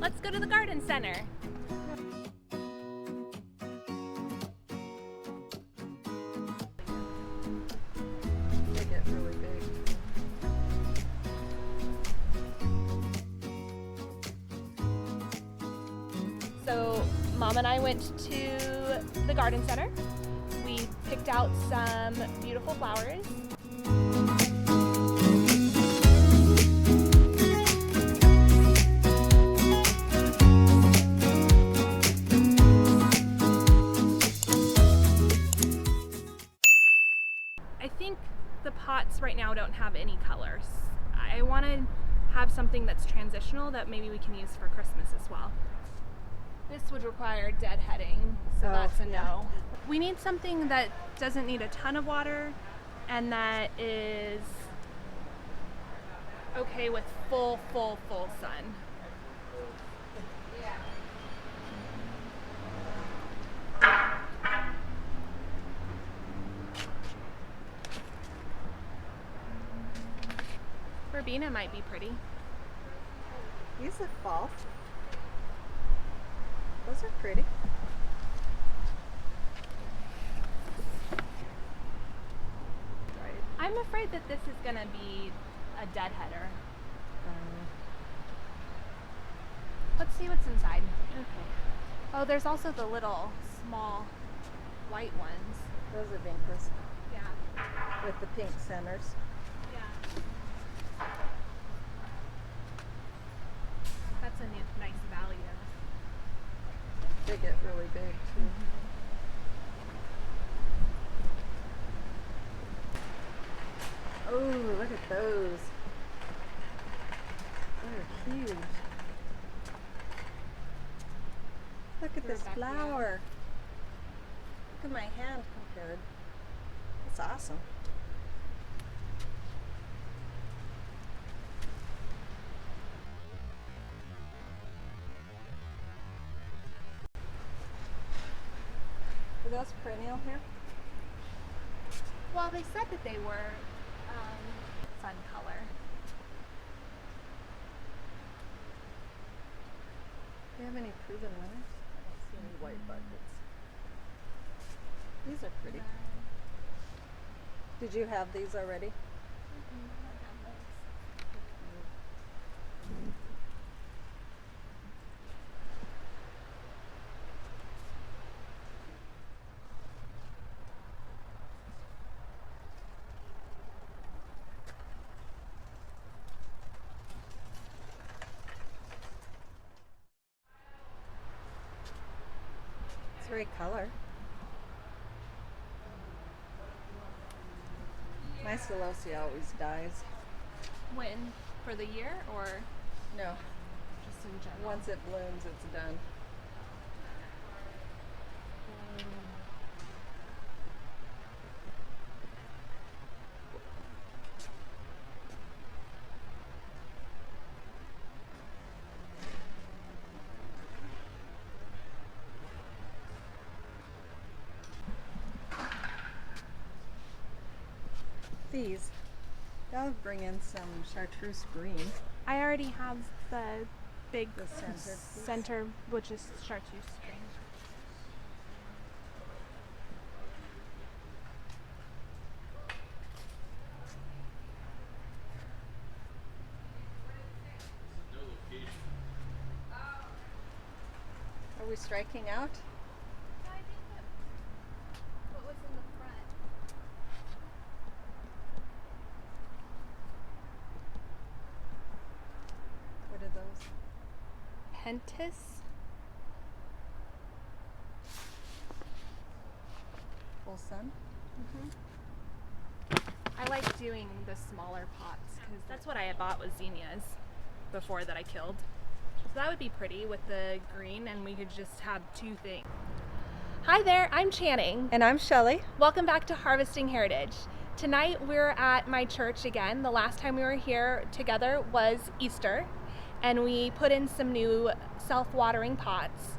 Let's go to the garden center. They get really big. So Mom and I went to the garden center. We picked out some beautiful flowers. I think the pots right now don't have any colors. I want to have something that's transitional that maybe we can use for Christmas as well. This would require deadheading, so that's a no. We need something that doesn't need a ton of water and that is okay with full sun. Verbena might be pretty. These look fall. Those are pretty. I'm afraid that this is gonna be a deadheader. Let's see what's inside. Okay. Oh, there's also the little small white ones. Those are vincas Yeah. with the pink centers. Yeah. That's a nice value. They get really big too. Oh, look at those. They're huge. Look at this flower. Look at my hand compared. That's awesome. Are those perennial here? Well, they said that they were sun color. Do you have any proven winners? I don't see any white buckets. These are pretty. Did you have these already? It's very color. My celosia always dies. When? For the year or No, just in general? once it blooms, it's done. These, that'll bring in some chartreuse green. I already have the big The center piece. center, which is chartreuse green. Are we striking out? I think that what was in the front. What are those? Pentis. Full sun? I like doing the smaller pots because that's what I had bought was zinnias before that I killed. So that would be pretty with the green and we could just have two things. Hi there, I'm Channing. And I'm Shelley. Welcome back to Harvesting Heritage. Tonight we're at my church again. The last time we were here together was Easter and we put in some new self-watering pots.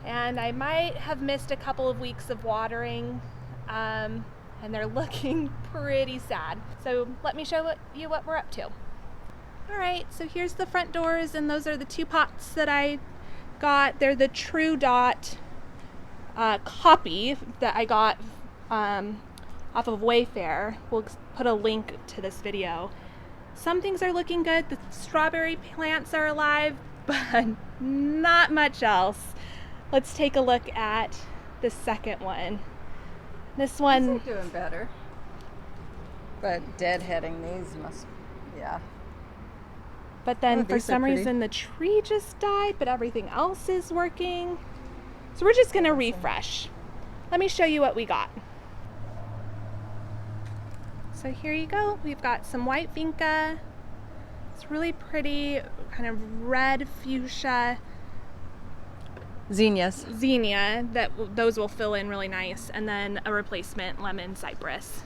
And I might have missed a couple of weeks of watering and they're looking pretty sad. So let me show you what we're up to. All right, so here's the front doors, and those are the 2 pots that I got. They're the True Dot copy that I got off of Wayfair. We'll put a link to this video. Some things are looking good. The strawberry plants are alive, but not much else. Let's take a look at the second one. This one... These are doing better. But deadheading these must, yeah. But then for these are some pretty. reason the tree just died, but everything else is working. So we're just gonna refresh. Let me show you what we got. So here you go. We've got some white vinca. It's really pretty, kind of red fuchsia Zinnias. zinnia. Those will fill in really nice, and then a replacement lemon cypress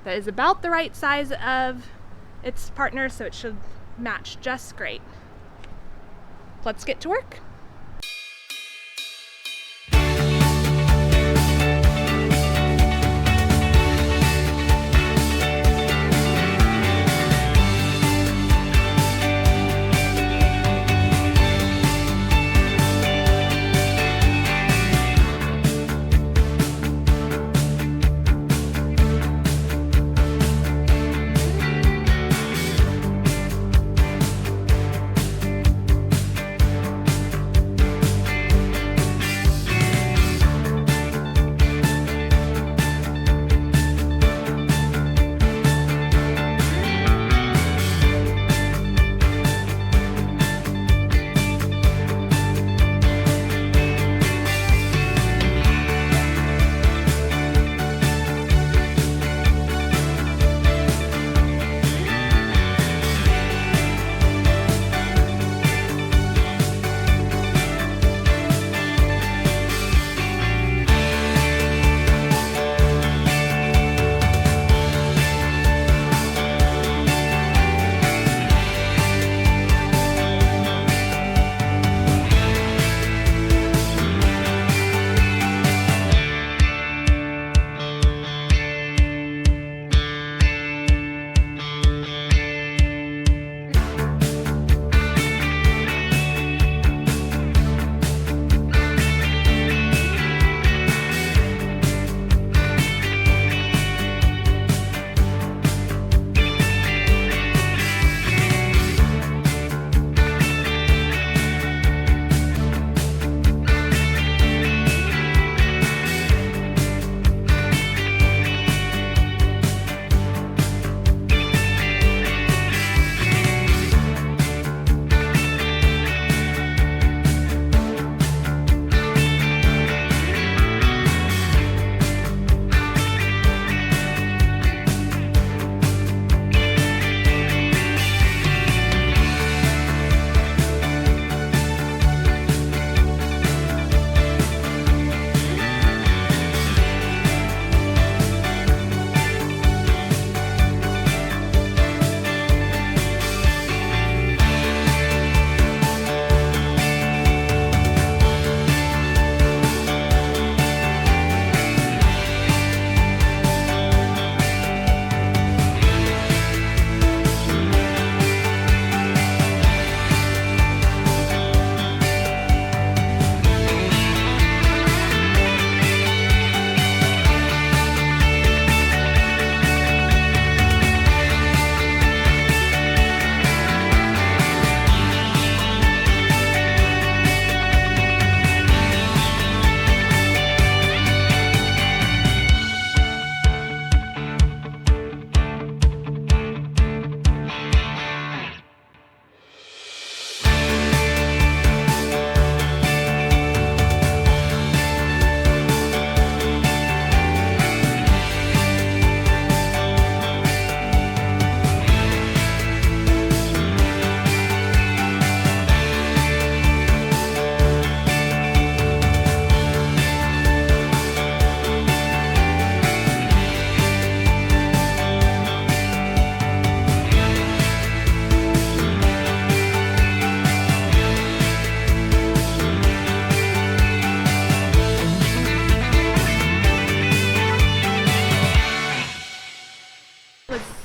that is about the right size of its partner, so it should match just great. Let's get to work.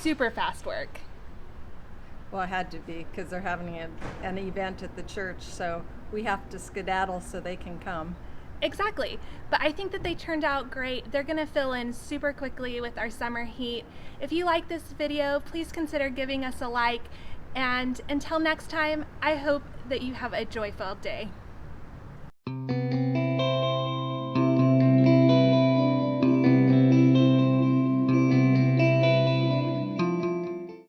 Super fast work. Well, it had to be because they're having an event at the church, so we have to skedaddle so they can come. Exactly. But I think that they turned out great. They're going to fill in super quickly with our summer heat. If you like this video, please consider giving us a like. And until next time, I hope that you have a joy-filled day.